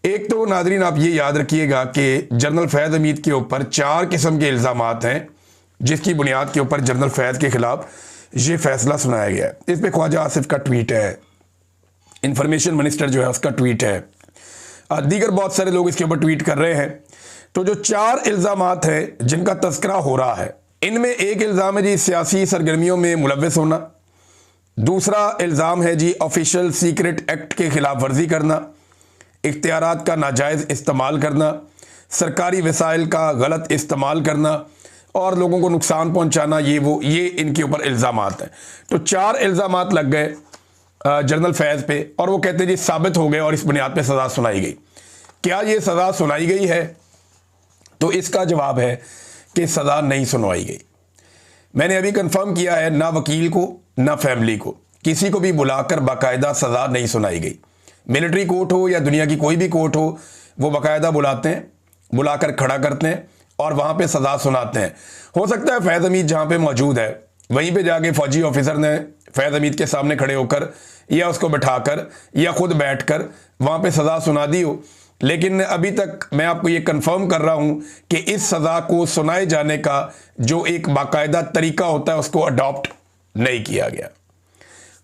एक तो नाजरीन आप ये याद रखिएगा कि जनरल फैज़ हमीद के ऊपर 4 किस्म के इल्ज़ामात हैं, जिसकी बुनियाद के ऊपर जनरल फैज़ के खिलाफ ये फैसला सुनाया गया है। इस पर ख्वाजा आसिफ का ट्वीट है, इंफॉर्मेशन मिनिस्टर जो है उसका ट्वीट है, दीगर बहुत सारे लोग इसके ऊपर ट्वीट कर रहे हैं। तो जो 4 इल्ज़ामात हैं जिनका तस्करा हो रहा है, इनमें एक इल्ज़ाम है जी सियासी सरगर्मियों में मुलव्वस होना, दूसरा इल्ज़ाम है जी ऑफिशियल सीक्रेट एक्ट के खिलाफ वर्जी करना, इख्तियारात का नाजायज़ इस्तेमाल करना, सरकारी वसाइल का गलत इस्तेमाल करना और लोगों को नुकसान पहुंचाना, ये इनके ऊपर इल्ज़ामात हैं। तो 4 इल्ज़ामात लग गए जनरल फैज़ पे और वो कहते हैं जी साबित हो गए और इस बुनियाद पे सज़ा सुनाई गई। क्या ये सज़ा सुनाई गई है? तो इसका जवाब है कि सज़ा नहीं सुनवाई गई। मैंने अभी कंफर्म किया है, ना वकील को ना फैमिली को किसी को भी बुलाकर बाकायदा सज़ा नहीं सुनाई गई। मिलिट्री कोर्ट हो या दुनिया की कोई भी कोर्ट हो, वो बाकायदा बुलाते हैं, बुलाकर खड़ा करते हैं और वहाँ पे सज़ा सुनाते हैं। हो सकता है फैज़ हमीद जहाँ पे मौजूद है वहीं पे जाके फ़ौजी ऑफिसर ने फैज़ हमीद के सामने खड़े होकर या उसको बैठाकर या खुद बैठकर वहाँ पे सज़ा सुना दी हो, लेकिन अभी तक मैं आपको ये कंफर्म कर रहा हूँ कि इस सज़ा को सुनाए जाने का जो एक बाकायदा तरीका होता है उसको अडॉप्ट नहीं किया गया।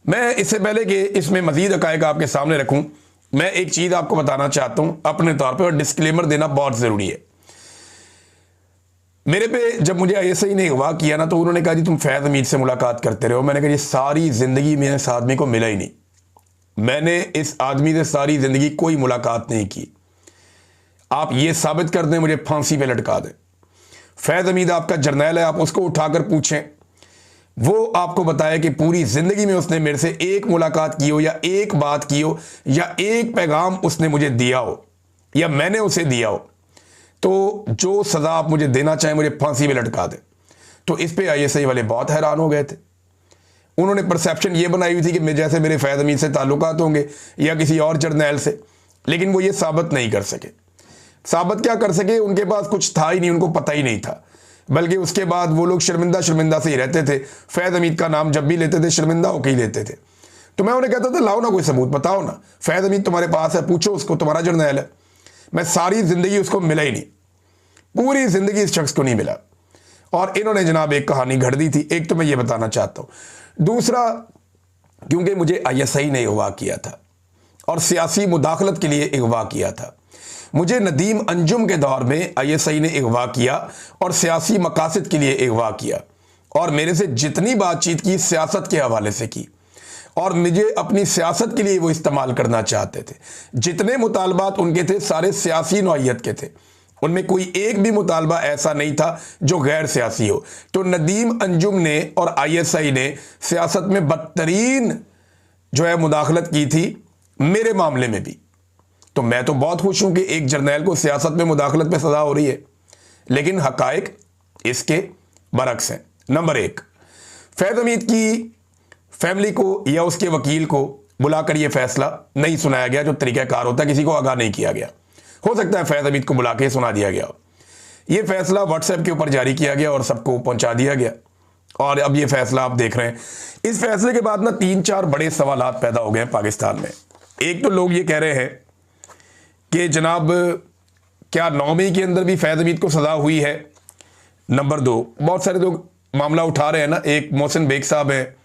मैं इससे पहले कि इसमें मज़ीद हक़ाइक़ आपके सामने रखूँ, मैं एक चीज़ आपको बताना चाहता हूँ अपने तौर पर, और डिस्क्लेमर देना बहुत ज़रूरी है। मेरे पे जब मुझे ISI ने अगवा किया ना, तो उन्होंने कहा जी तुम फैज़ हमीद से मुलाकात करते रहो। मैंने कहा ये सारी ज़िंदगी में इस आदमी को मिला ही नहीं, मैंने इस आदमी से सारी ज़िंदगी कोई मुलाकात नहीं की। आप ये साबित कर दें, मुझे फांसी पे लटका दें। फैज़ हमीद आपका जर्नैल है, आप उसको उठाकर पूछें, वो आपको बताया कि पूरी ज़िंदगी में उसने मेरे से एक मुलाकात की हो या एक बात की हो या एक पैगाम उसने मुझे दिया हो या मैंने उसे दिया हो। तो जो सज़ा आप मुझे देना चाहें, मुझे फांसी में लटका दें। तो इस पे ISI वाले बहुत हैरान हो गए थे। उन्होंने परसेप्शन ये बनाई हुई थी कि जैसे मेरे फैज़ हमीद से ताल्लुकात होंगे या किसी और जर्नैल से, लेकिन वो ये साबित नहीं कर सके। साबित क्या कर सके, उनके पास कुछ था ही नहीं, उनको पता ही नहीं था। बल्कि उसके बाद वो लोग शर्मिंदा से ही रहते थे। फैज़ हमीद का नाम जब भी लेते थे शर्मिंदा होकर ही लेते थे। तो मैं उन्हें कहता था लाओ ना कोई सबूत, बताओ ना, फैज़ हमीद तुम्हारे पास है, पूछो उसको, तुम्हारा जर्नैल है। मैं सारी ज़िंदगी उसको मिला ही नहीं, पूरी ज़िंदगी इस शख्स को नहीं मिला। और इन्होंने जनाब एक कहानी घड़ दी थी। एक तो मैं ये बताना चाहता हूँ। दूसरा, क्योंकि मुझे ISI ने अगवा किया था और सियासी मुदाखलत के लिए अगवा किया था, मुझे नदीम अंजुम के दौर में ISI ने अगवा किया और सियासी मकासद के लिए अगवा किया और मेरे से जितनी बातचीत की सियासत के हवाले से की और मुझे अपनी सियासत के लिए वो इस्तेमाल करना चाहते थे। जितने मुतालबात उनके थे सारे सियासी नौइयत के थे, उनमें कोई एक भी मुतालबा ऐसा नहीं था जो गैर सियासी हो। तो नदीम अंजुम ने और ISI ने सियासत में बदतरीन जो है मुदाखलत की थी मेरे मामले में भी। तो मैं तो बहुत खुश हूं कि एक जर्नैल को सियासत में मुदाखलत पे सज़ा हो रही है, लेकिन हकायक इसके बरक्स हैं। नंबर 1, फैज़ हमीद की फैमिली को या उसके वकील को बुलाकर यह फैसला नहीं सुनाया गया जो तरीक़ाकार होता है, किसी को आगाह नहीं किया गया। हो सकता है फैज़ हमीद को बुला के सुना दिया गया हो। यह फैसला व्हाट्सएप के ऊपर जारी किया गया और सबको पहुंचा दिया गया और अब यह फैसला आप देख रहे हैं। इस फैसले के बाद ना 3-4 बड़े सवालात पैदा हो गए हैं पाकिस्तान में। एक तो लोग ये कह रहे हैं कि जनाब क्या 9 मई के अंदर भी फैज़ हमीद को सज़ा हुई है। नंबर 2, बहुत सारे लोग मामला उठा रहे हैं ना, एक मोहसिन बेग साहब हैं,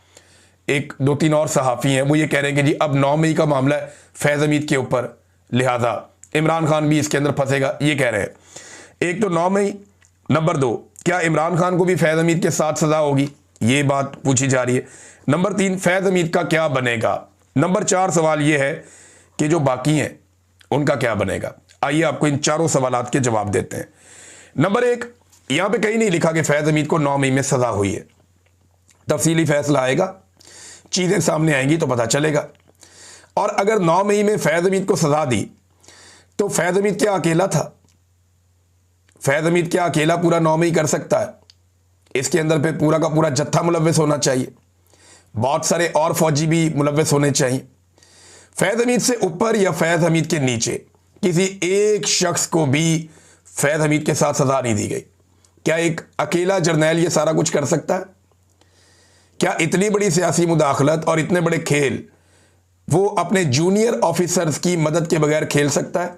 एक 2-3 और सहाफ़ी हैं, वो ये कह रहे हैं कि जी अब 9 मई का मामला है फैज़ हमीद के ऊपर, लिहाजा इमरान खान भी इसके अंदर फंसेगा, ये कह रहे हैं। एक तो 9 मई, नंबर 2 क्या इमरान खान को भी फैज़ हमीद के साथ सज़ा होगी, ये बात पूछी जा रही है। नंबर 3 फैज़ हमीद का क्या बनेगा। नंबर 4 सवाल ये है कि जो बाकी हैं उनका क्या बनेगा। आइए आपको इन चारों सवालात के जवाब देते हैं। नंबर 1, यहाँ पे कहीं नहीं लिखा कि फैज़ हमीद को 9 मई में सज़ा हुई है। तफसीली फैसला आएगा, चीज़ें सामने आएंगी तो पता चलेगा। और अगर 9 मई में फैज़ हमीद को सज़ा दी तो फैज़ हमीद क्या अकेला था? फैज़ हमीद क्या अकेला पूरा 9 मई कर सकता है? इसके अंदर पे पूरा का पूरा जत्था मुलव्वस होना चाहिए, बहुत सारे और फौजी भी मुलव्वस होने चाहिए। फैज हमीद से ऊपर या फैज हमीद के नीचे किसी एक शख्स को भी फैज हमीद के साथ सजा नहीं दी गई। क्या एक अकेला जर्नैल ये सारा कुछ कर सकता है? क्या इतनी बड़ी सियासी मुदाखलत और इतने बड़े खेल वो अपने जूनियर ऑफिसर्स की मदद के बगैर खेल सकता है?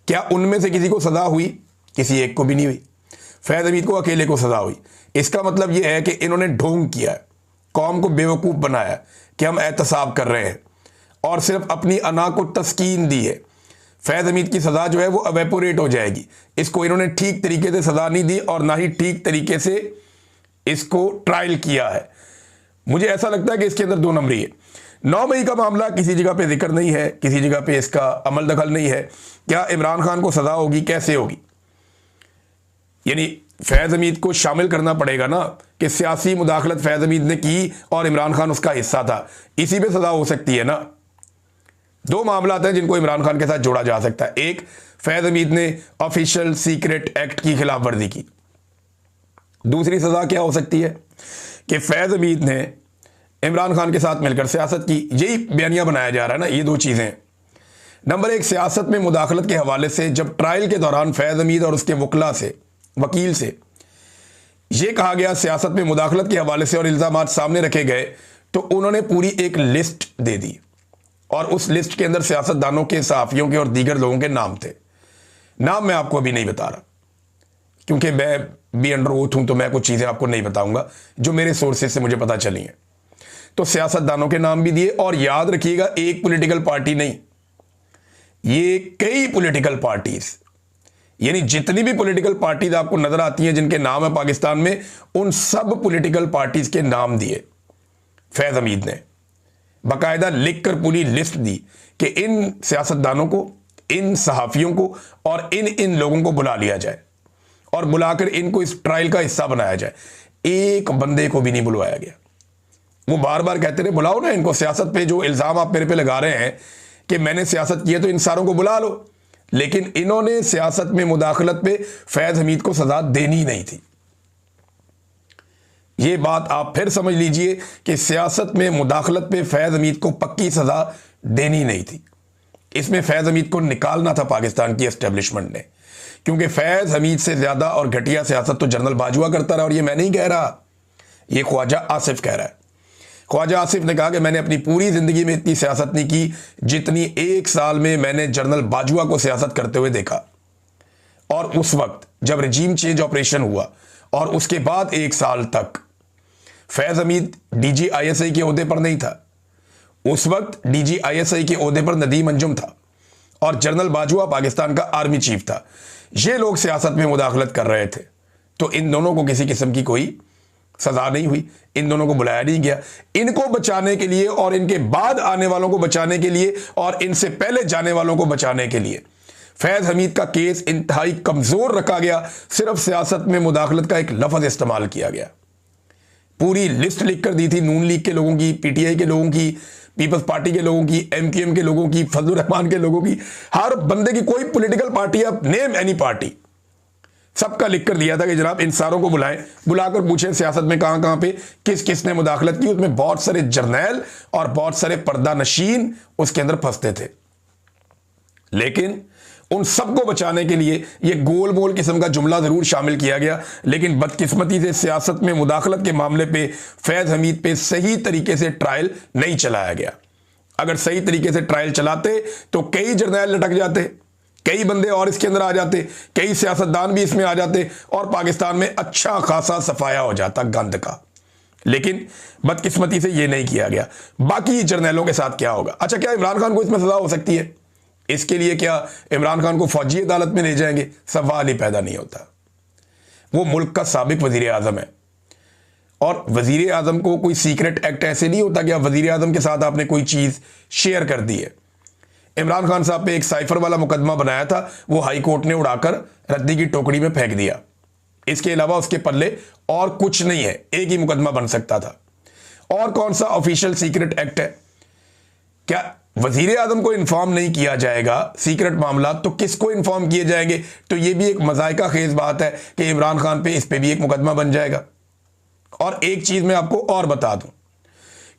क्या उनमें से किसी को सजा हुई? किसी एक को भी नहीं हुई। फैज हमीद को अकेले को सजा हुई। इसका मतलब यह है कि इन्होंने ढोंग किया है, कौम को बेवकूफ़ बनाया कि हम एहतसाब कर रहे हैं और सिर्फ अपनी अना को तस्कीन दी है। फैज हमीद की सज़ा जो है वो अवेपोरेट हो जाएगी। इसको इन्होंने ठीक तरीके से सज़ा नहीं दी और ना ही ठीक तरीके से इसको ट्रायल किया है। मुझे ऐसा लगता है कि इसके अंदर दो नंबरी है। 9 मई का मामला किसी जगह पे जिक्र नहीं है, किसी जगह पे इसका अमल दखल नहीं है। क्या इमरान खान को सज़ा होगी? कैसे होगी? यानी फैज हमीद को शामिल करना पड़ेगा ना कि सियासी मुदाखलत फैज हमीद ने की और इमरान खान उसका हिस्सा था, इसी पे सज़ा हो सकती है ना। दो मामला हैं जिनको इमरान खान के साथ जोड़ा जा सकता है। एक, फैज हमीद ने ऑफिशियल सीक्रेट एक्ट की खिलाफ वर्जी की। दूसरी सज़ा क्या हो सकती है कि फैज हमीद ने इमरान खान के साथ मिलकर सियासत की। यही बयानिया बनाया जा रहा है ना। ये दो चीज़ें, नंबर एक, सियासत में मुदाखलत के हवाले से जब ट्रायल के दौरान फैज हमीद और उसके वकील से यह कहा गया सियासत में मुदाखलत के हवाले से और इल्ज़ामात सामने रखे गए, तो उन्होंने पूरी एक लिस्ट दे दी और उस लिस्ट के अंदर सियासतदानों के, सहाफ़ियों के और दीगर लोगों के नाम थे। नाम मैं आपको अभी नहीं बता रहा क्योंकि मैं भी अंडर ओथ हूं, तो मैं कुछ चीज़ें आपको नहीं बताऊंगा जो मेरे सोर्सेज से मुझे पता चली हैं। तो सियासतदानों के नाम भी दिए और याद रखिएगा, एक पॉलिटिकल पार्टी नहीं, ये कई पॉलिटिकल पार्टीज, यानी जितनी भी पॉलिटिकल पार्टीज आपको नजर आती हैं जिनके नाम है पाकिस्तान में, उन सब पॉलिटिकल पार्टीज के नाम दिए फैज हमीद ने। बाकायदा लिखकर पूरी लिस्ट दी कि इन सियासतदानों को, इन सहाफ़ियों को और इन लोगों को बुला लिया जाए और बुलाकर इनको इस ट्रायल का हिस्सा बनाया जाए। एक बंदे को भी नहीं बुलवाया गया। वो बार बार कहते रहे बुलाओ ना इनको, सियासत पे जो इल्ज़ाम आप मेरे पे लगा रहे हैं कि मैंने सियासत की है तो इन सारों को बुला लो। लेकिन इन्होंने सियासत में मुदाखलत पे फैज हमीद को सजा देनी नहीं थी। ये बात आप फिर समझ लीजिए कि सियासत में मुदाखलत पे फैज हमीद को पक्की सजा देनी नहीं थी। इसमें फैज हमीद को निकालना था पाकिस्तान की एस्टेब्लिशमेंट ने, क्योंकि फैज हमीद से ज्यादा और घटिया सियासत तो जनरल बाजवा करता रहा। और ये मैं नहीं कह रहा, ये ख्वाजा आसिफ कह रहा है। ख्वाजा आसिफ ने कहा कि मैंने अपनी पूरी जिंदगी में इतनी सियासत नहीं की जितनी एक साल में मैंने जनरल बाजवा को सियासत करते हुए देखा। और उस वक्त जब रजीम चेंज ऑपरेशन हुआ और उसके बाद एक साल तक फैज हमीद DGISI के ओहदे पर नहीं था। उस वक्त DGISI के ओहदे पर नदीम अंजुम था और जनरल बाजवा पाकिस्तान का आर्मी चीफ था। ये लोग सियासत में मुदाखलत कर रहे थे, तो इन दोनों को किसी किस्म की कोई सजा नहीं हुई, इन दोनों को बुलाया नहीं गया। इनको बचाने के लिए और इनके बाद आने वालों को बचाने के लिए और इनसे पहले जाने वालों को बचाने के लिए फैज हमीद का केस इंतहाई कमजोर रखा गया। सिर्फ सियासत में मुदाखलत का एक लफ्ज इस्तेमाल किया गया। पूरी लिस्ट लिख कर दी थी नून लीग के लोगों की, PTI के लोगों की, पीपल्स पार्टी के लोगों की, MQM के लोगों की, फजलुर रहमान के लोगों की, हर बंदे की, कोई पॉलिटिकल पार्टी, आप नेम एनी पार्टी, सबका लिख कर दिया था कि जनाब इन सारों को बुलाएं, बुलाकर पूछें सियासत में कहां कहां पे किस किस ने मुदाखलत की। उसमें बहुत सारे जर्नैल और बहुत सारे पर्दा नशीन उसके अंदर फंसते थे। लेकिन उन सबको बचाने के लिए ये गोल मोल किस्म का जुमला जरूर शामिल किया गया, लेकिन बदकिस्मती से सियासत में मुदाखलत के मामले पे फैज हमीद पे सही तरीके से ट्रायल नहीं चलाया गया। अगर सही तरीके से ट्रायल चलाते तो कई जर्नैल लटक जाते, कई बंदे और इसके अंदर आ जाते, कई सियासतदान भी इसमें आ जाते और पाकिस्तान में अच्छा खासा सफाया हो जाता गंद का। लेकिन बदकिस्मती से यह नहीं किया गया। बाकी जर्नैलों के साथ क्या होगा? अच्छा, क्या इमरान खान को इसमें सजा हो सकती है? इसके लिए क्या इमरान खान को फौजी अदालत में ले जाएंगे? सवाल ही पैदा नहीं होता। वो मुल्क का साबिक वजीर आजम है और वजीर आजम को कोई सीक्रेट एक्ट ऐसे नहीं होता कि आप वजीर आजम के साथ आपने कोई चीज शेयर कर दी है। इमरान खान साहब पे एक साइफर वाला मुकदमा बनाया था, वो हाई कोर्ट ने उड़ाकर रद्दी की टोकरी में फेंक दिया। इसके अलावा उसके पल्ले और कुछ नहीं है, एक ही मुकदमा बन सकता था। और कौन सा ऑफिशियल सीक्रेट एक्ट है? क्या वजीर आजम को इन्फॉर्म नहीं किया जाएगा सीक्रेट मामला, तो किसको इन्फॉर्म किए जाएंगे? तो यह भी एक मजायका खेज बात है कि इमरान खान पे इस पे भी एक मुकदमा बन जाएगा। और एक चीज मैं आपको और बता दूं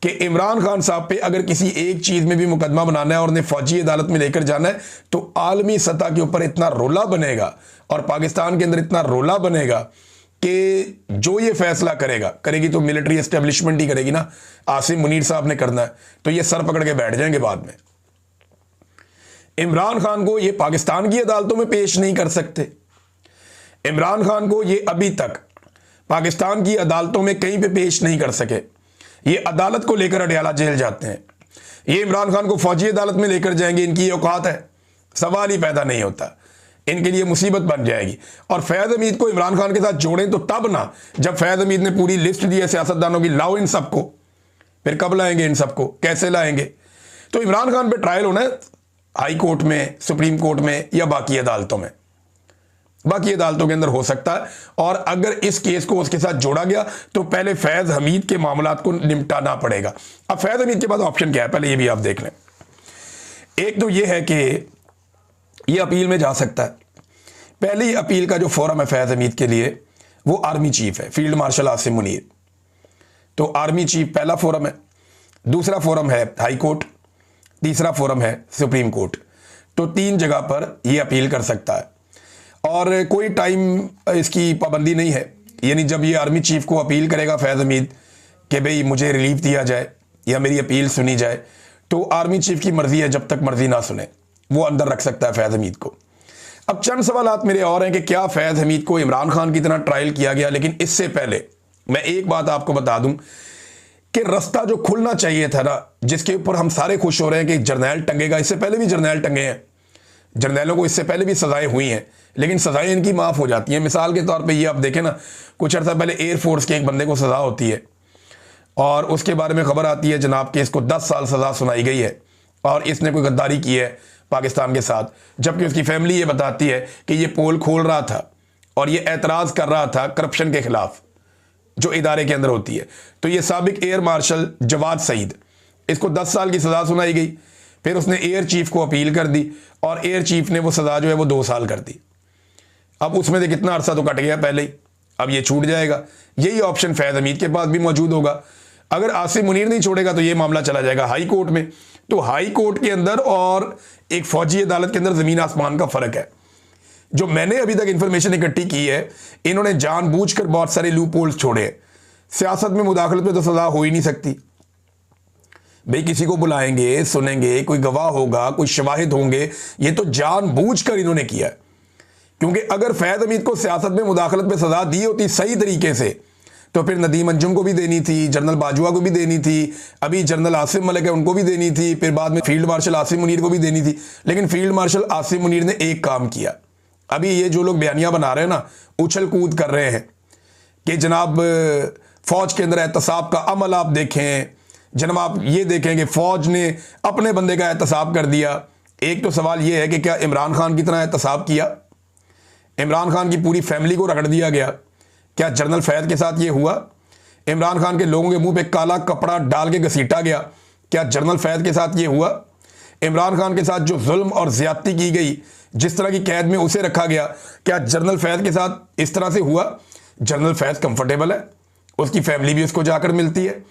कि इमरान खान साहब पे अगर किसी एक चीज़ में भी मुकदमा बनाना है और उन्हें फौजी अदालत में लेकर जाना है तो आलमी सतह के ऊपर इतना रोला बनेगा और पाकिस्तान के अंदर इतना रोला बनेगा कि जो ये फैसला करेगी तो मिलिट्री एस्टेब्लिशमेंट ही करेगी ना। आसिम मुनीर साहब ने करना है तो ये सर पकड़ के बैठ जाएंगे बाद में। इमरान खान को ये पाकिस्तान की अदालतों में पेश नहीं कर सकते। इमरान खान को ये अभी तक पाकिस्तान की अदालतों में कहीं पे पेश नहीं कर सके। ये अदालत को लेकर अडयाला जेल जाते हैं। ये इमरान खान को फौजी अदालत में लेकर जाएंगे, इनकी औकात है? सवाल ही पैदा नहीं होता। इनके लिए मुसीबत बन जाएगी। और फैज़ हमीद को इमरान खान के साथ जोड़ें तो तब ना, जब फैज़ हमीद ने पूरी लिस्ट दी है सियासतदानों की, लाओ इन सबको। फिर कब लाएंगे इन सबको, कैसे लाएंगे? तो इमरान खान पे ट्रायल होना है हाई कोर्ट में, सुप्रीम कोर्ट में या बाकी अदालतों में। बाकी अदालतों के अंदर हो सकता है। और अगर इस केस को उसके साथ जोड़ा गया तो पहले फैज़ हमीद के मामलात को निपटाना पड़ेगा। अब फैज़ हमीद के पास ऑप्शन क्या है, पहले ये भी आप देख लें। एक तो ये है कि ये अपील में जा सकता है। पहली अपील का जो फोरम है फैज़ हमीद के लिए वो आर्मी चीफ है, फील्ड मार्शल आसिम मुनीर। तो आर्मी चीफ पहला फोरम है। दूसरा फोरम है हाई कोर्ट, तीसरा फोरम है सुप्रीम कोर्ट। तो 3 जगह पर ये अपील कर सकता है और कोई टाइम इसकी पाबंदी नहीं है। यानी जब ये आर्मी चीफ को अपील करेगा फैज़ हमीद कि भाई मुझे रिलीफ दिया जाए या मेरी अपील सुनी जाए, तो आर्मी चीफ की मर्जी है, जब तक मर्जी ना सुने वो अंदर रख सकता है फैज़ हमीद को। अब चंद सवालात मेरे और हैं कि क्या फैज़ हमीद को इमरान खान की तरह ट्रायल किया गया? लेकिन इससे पहले मैं एक बात आपको बता दूं कि रास्ता जो खुलना चाहिए था ना, जिसके ऊपर हम सारे खुश हो रहे हैं कि जर्नैल टंगेगा, इससे पहले भी जर्नैल टंगे हैं, जर्नैलों को इससे पहले भी सजाएं हुई हैं, लेकिन सजाएं इनकी माफ़ हो जाती हैं। मिसाल के तौर पे ये आप देखें ना, कुछ अर्सा पहले एयरफोर्स के एक बंदे को सज़ा होती है और उसके बारे में खबर आती है जनाब कि इसको 10 साल सज़ा सुनाई गई है और इसने कोई गद्दारी की है पाकिस्तान के साथ, जबकि उसकी फैमिली ये बताती है कि ये पोल खोल रहा था और ये एतराज़ कर रहा था करप्शन के खिलाफ जो इदारे के अंदर होती है। तो ये साबिक एयर मार्शल जवाद सईद, इसको 10 साल की सज़ा सुनाई गई, फिर उसने एयर चीफ को अपील कर दी और एयर चीफ ने वो सज़ा जो है वो 2 साल कर दी। अब उसमें से कितना अरसा तो कट गया पहले ही, अब ये छूट जाएगा। यही ऑप्शन फैज़ हमीद के पास भी मौजूद होगा। अगर आसिम मुनीर नहीं छोड़ेगा तो ये मामला चला जाएगा हाई कोर्ट में। तो हाई कोर्ट के अंदर और एक फौजी अदालत के अंदर ज़मीन आसमान का फ़र्क है। जो मैंने अभी तक इंफॉर्मेशन इकट्ठी की है, इन्होंने जानबूझकर बहुत सारे लूप होल्स छोड़े हैं। सियासत में मुदाखलत में तो सज़ा हो ही नहीं सकती भाई, किसी को बुलाएंगे, सुनेंगे, कोई गवाह होगा, कोई शवाहिद होंगे, ये तो जानबूझकर इन्होंने किया है। क्योंकि अगर फैज़ हमीद को सियासत में मुदाखलत में सज़ा दी होती सही तरीके से तो फिर नदीम अंजुम को भी देनी थी, जनरल बाजवा को भी देनी थी, अभी जनरल आसिम मलिक है उनको भी देनी थी, फिर बाद में फील्ड मार्शल आसिम मुनीर को भी देनी थी। लेकिन फील्ड मार्शल आसिम मुनीर ने एक काम किया। अभी ये जो लोग बयानियां बना रहे हैं ना, उछल कूद कर रहे हैं कि जनाब फौज के अंदर एहतसाब का अमल आप देखें, जनाब आप ये देखें कि फौज ने अपने बंदे का एहतसाब कर दिया। एक तो सवाल ये है कि क्या इमरान खान की तरह एहतसाब किया? इमरान खान की पूरी फैमिली को रगड़ दिया गया? क्या जनरल फैज़ के साथ ये हुआ? इमरान खान के लोगों के मुंह पे काला कपड़ा डाल के घसीटा गया? क्या जनरल फैज़ के साथ ये हुआ? इमरान खान के साथ जो जुल्म और ज़्यादती की गई, जिस तरह की कैद में उसे रखा गया, क्या जनरल फैज़ के साथ इस तरह से हुआ? जनरल फैज़ कंफर्टेबल है, उसकी फैमिली भी उसको जाकर मिलती है,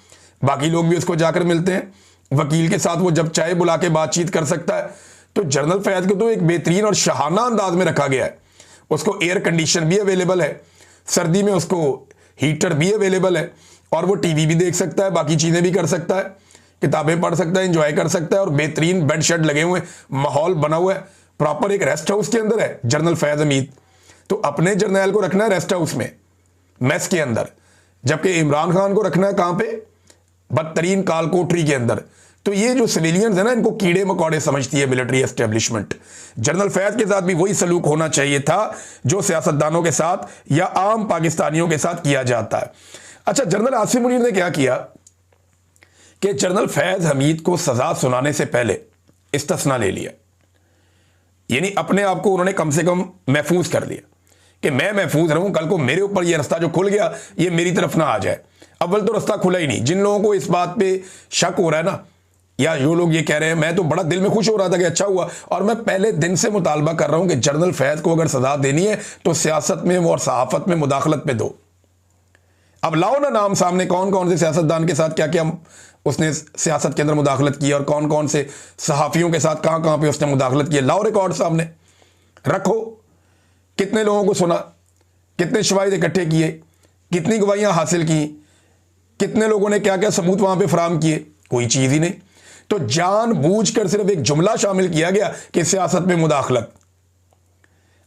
बाकी लोग भी उसको जाकर मिलते हैं, वकील के साथ वो जब चाहे बुला के बातचीत कर सकता है। तो जनरल फैज़ को तो एक बेहतरीन और शाहाना अंदाज में रखा गया है। उसको एयर कंडीशन भी अवेलेबल है, सर्दी में उसको हीटर भी अवेलेबल है और वो टीवी भी देख सकता है, बाकी चीज़ें भी कर सकता है, किताबें पढ़ सकता है, एंजॉय कर सकता है और बेहतरीन बेड शेड लगे हुए हैं, माहौल बना हुआ है, प्रॉपर एक रेस्ट हाउस के अंदर है जनरल फैज़ हमीद। तो अपने जर्नैल को रखना है रेस्ट हाउस में, मेस के अंदर, जबकि इमरान खान को रखना है कहाँ पे? बदतरीन काल कोठरी के अंदर। तो ये जो सिविलियंस है ना, इनको कीड़े मकोड़े समझती है मिलिट्री एस्टेब्लिशमेंट। जनरल फैज़ के साथ भी वही सलूक होना चाहिए था जो सियासतदानों के साथ या आम पाकिस्तानियों के साथ किया जाता है। अच्छा, जनरल आसिम मुनीर ने क्या किया कि जनरल फैज़ हमीद को सजा सुनाने से पहले इस्तिस्ना ले लिया। यानी अपने आप को उन्होंने कम से कम महफूज कर लिया कि मैं महफूज रहूं, कल को मेरे ऊपर ये रास्ता जो खुल गया ये मेरी तरफ ना आ जाए। अव्वल तो रास्ता खुला ही नहीं। जिन लोगों को इस बात पे शक हो रहा है ना, या जो लोग ये कह रहे हैं, मैं तो बड़ा दिल में खुश हो रहा था कि अच्छा हुआ, और मैं पहले दिन से मुतालबा कर रहा हूं कि जनरल फैज़ को अगर सजा देनी है तो सियासत में और सहाफत में मुदाखलत पे दो। अब लाओ ना नाम सामने, कौन कौन से सियासतदान के साथ क्या क्या उसने सियासत के अंदर मुदाखलत की और कौन कौन से सहाफ़ियों के साथ कहाँ कहाँ पे उसने मुदाखलत की, लाओ रिकॉर्ड सामने रखो। कितने लोगों को सुना, कितने शवाहिद इकट्ठे किए, कितनी गवाहियाँ हासिल की, कितने लोगों ने क्या क्या सबूत वहाँ पे फराम किए, कोई चीज़ ही नहीं। तो जानबूझकर सिर्फ एक जुमला शामिल किया गया कि सियासत में मुदाखलत,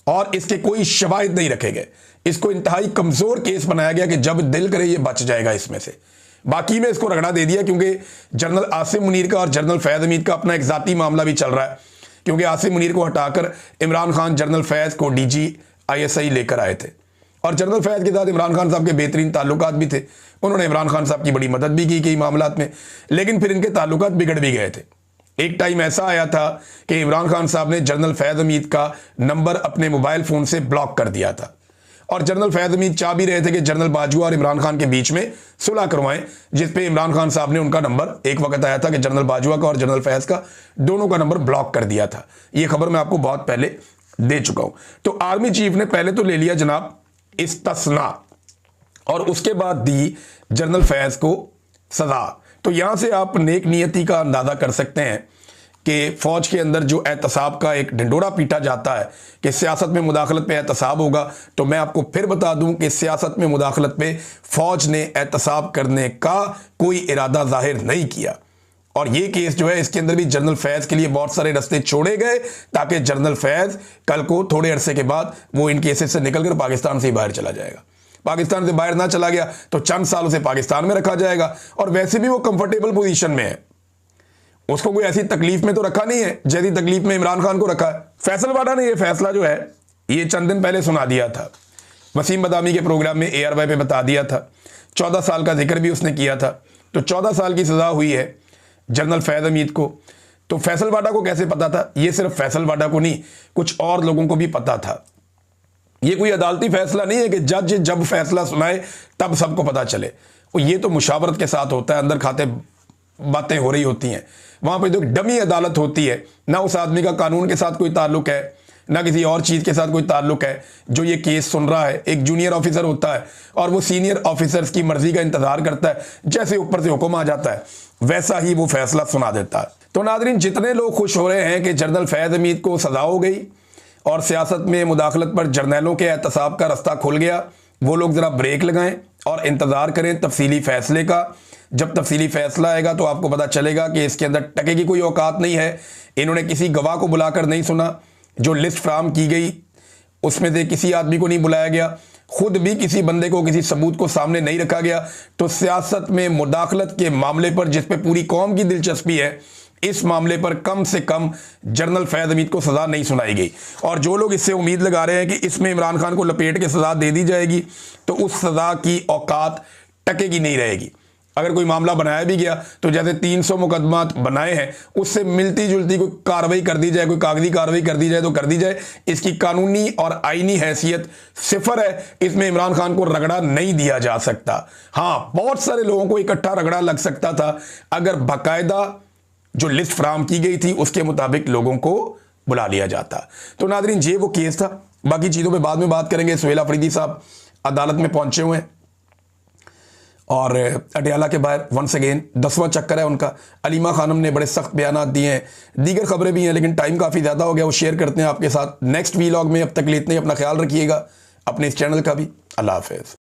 और इसके कोई शवाहिद नहीं रखे गए। इसको इंतहाई कमज़ोर केस बनाया गया कि जब दिल करे ये बच जाएगा इसमें से। बाकी में इसको रगड़ा दे दिया क्योंकि जनरल आसिम मुनीर का और जनरल फैज़ हमीद का अपना एक ज़ाती मामला भी चल रहा है, क्योंकि आसिम मुनीर को हटाकर इमरान खान जनरल फैज़ को DG ISI लेकर आए थे, और जनरल फैज़ के साथ इमरान खान साहब के बेहतरीन ताल्लुकात भी थे। उन्होंने इमरान खान साहब की बड़ी मदद भी की कई मामलात में, लेकिन फिर इनके ताल्लुकात बिगड़ भी गए थे। एक टाइम ऐसा आया था कि इमरान खान साहब ने जनरल फैज़ हमीद का नंबर अपने मोबाइल फ़ोन से ब्लॉक कर दिया था, और जनरल फैज़ हमीद चाह भी रहे थे कि जनरल बाजवा और इमरान खान के बीच में सुलह करवाएं, जिस पे इमरान खान साहब ने उनका नंबर, एक वक्त आया था कि जनरल बाजवा का और जनरल फैज़ का दोनों का नंबर ब्लॉक कर दिया था। ये खबर मैं आपको बहुत पहले दे चुका हूं। तो आर्मी चीफ ने पहले तो ले लिया जनाब इस्तिस्ना, और उसके बाद दी जनरल फैज़ को सजा। तो यहां से आप नेक नियति का अंदाजा कर सकते हैं कि फौज के अंदर जो एहतसाब का एक ढिंडोरा पीटा जाता है कि सियासत में मुदाखलत पे एहतसाब होगा, तो मैं आपको फिर बता दूं कि सियासत में मुदाखलत पे फौज ने एहतसाब करने का कोई इरादा जाहिर नहीं किया। और ये केस जो है, इसके अंदर भी जनरल फैज़ के लिए बहुत सारे रास्ते छोड़े गए ताकि जनरल फैज़ कल को थोड़े अरसे के बाद वो इन केसेस से निकलकर पाकिस्तान से ही बाहर चला जाएगा। पाकिस्तान से बाहर ना चला गया तो चंद साल उसे पाकिस्तान में रखा जाएगा, और वैसे भी वो कंफर्टेबल पोजीशन में है, उसको कोई ऐसी तकलीफ में तो रखा नहीं है जैसी तकलीफ में इमरान खान को रखा है। फैसल वाडा ने ये फैसला जो है ये चंद दिन पहले सुना दिया था, वसीम बदामी के प्रोग्राम में ARY पे बता दिया था। 14 साल का जिक्र भी उसने किया था। तो 14 साल की सजा हुई है जनरल फैज़ हमीद को। तो फैसल वाडा को कैसे पता था? ये सिर्फ फैसल वाडा को नहीं, कुछ और लोगों को भी पता था। ये कोई अदालती फैसला नहीं है कि जज जब फैसला सुनाए तब सबको पता चले। ये तो मुशावरत के साथ होता है, अंदर खाते बातें हो रही होती हैं। वहां पे जो डमी अदालत होती है, ना उस आदमी का कानून के साथ कोई ताल्लुक है, ना किसी और चीज़ के साथ कोई ताल्लुक है। जो ये केस सुन रहा है एक जूनियर ऑफिसर होता है, और वो सीनियर ऑफिसर्स की मर्जी का इंतजार करता है, जैसे ऊपर से हुक्म आ जाता है वैसा ही वो फैसला सुना देता है। तो नादरीन, जितने लोग खुश हो रहे हैं कि जनरल फैज़ हमीद को सजा हो गई और सियासत में मुदाखलत पर जर्नैलों के एहतसाब का रास्ता खुल गया, वो लोग ज़रा ब्रेक लगाएं और इंतज़ार करें तफसीली फ़ैसले का। जब तफसीली फ़ैसला आएगा तो आपको पता चलेगा कि इसके अंदर टके की कोई औकात नहीं है। इन्होंने किसी गवाह को बुलाकर नहीं सुना, जो लिस्ट फ्राहम की गई उसमें से किसी आदमी को नहीं बुलाया गया, खुद भी किसी बंदे को, किसी सबूत को सामने नहीं रखा गया। तो सियासत में मुदाखलत के मामले पर, जिस पे पूरी कौम की दिलचस्पी है, इस मामले पर कम से कम जनरल फैज़ हमीद को सज़ा नहीं सुनाई गई। और जो लोग इससे उम्मीद लगा रहे हैं कि इसमें इमरान खान को लपेट के सज़ा दे दी जाएगी, तो उस सज़ा की औकात टके की नहीं रहेगी। अगर कोई मामला बनाया भी गया तो जैसे 300 मुकदमात बनाए हैं, उससे मिलती जुलती कोई कार्रवाई कर दी जाए, कोई कागजी कार्रवाई कर दी जाए तो कर दी जाए। इसकी कानूनी और आईनी हैसियत सिफर है, इसमें इमरान खान को रगड़ा नहीं दिया जा सकता। हाँ, बहुत सारे लोगों को इकट्ठा रगड़ा लग सकता था अगर बाकायदा जो लिस्ट फ्राहम की गई थी उसके मुताबिक लोगों को बुला लिया जाता। तो नादरीन, ये वो केस था। बाकी चीज़ों पे बाद में बात करेंगे। सुहेल अफरीदी साहब अदालत में पहुंचे हुए हैं और अडयाला के बाहर वंस अगेन 10वां चक्कर है उनका। अलीमा खानम ने बड़े सख्त बयान दिए हैं, दीगर खबरें भी हैं, लेकिन टाइम काफ़ी ज़्यादा हो गया, वो शेयर करते हैं आपके साथ नेक्स्ट वीलॉग में। अब तक के लिए इतना ही, अपना ख्याल रखिएगा, अपने इस चैनल का भी। अल्लाह हाफ़िज़।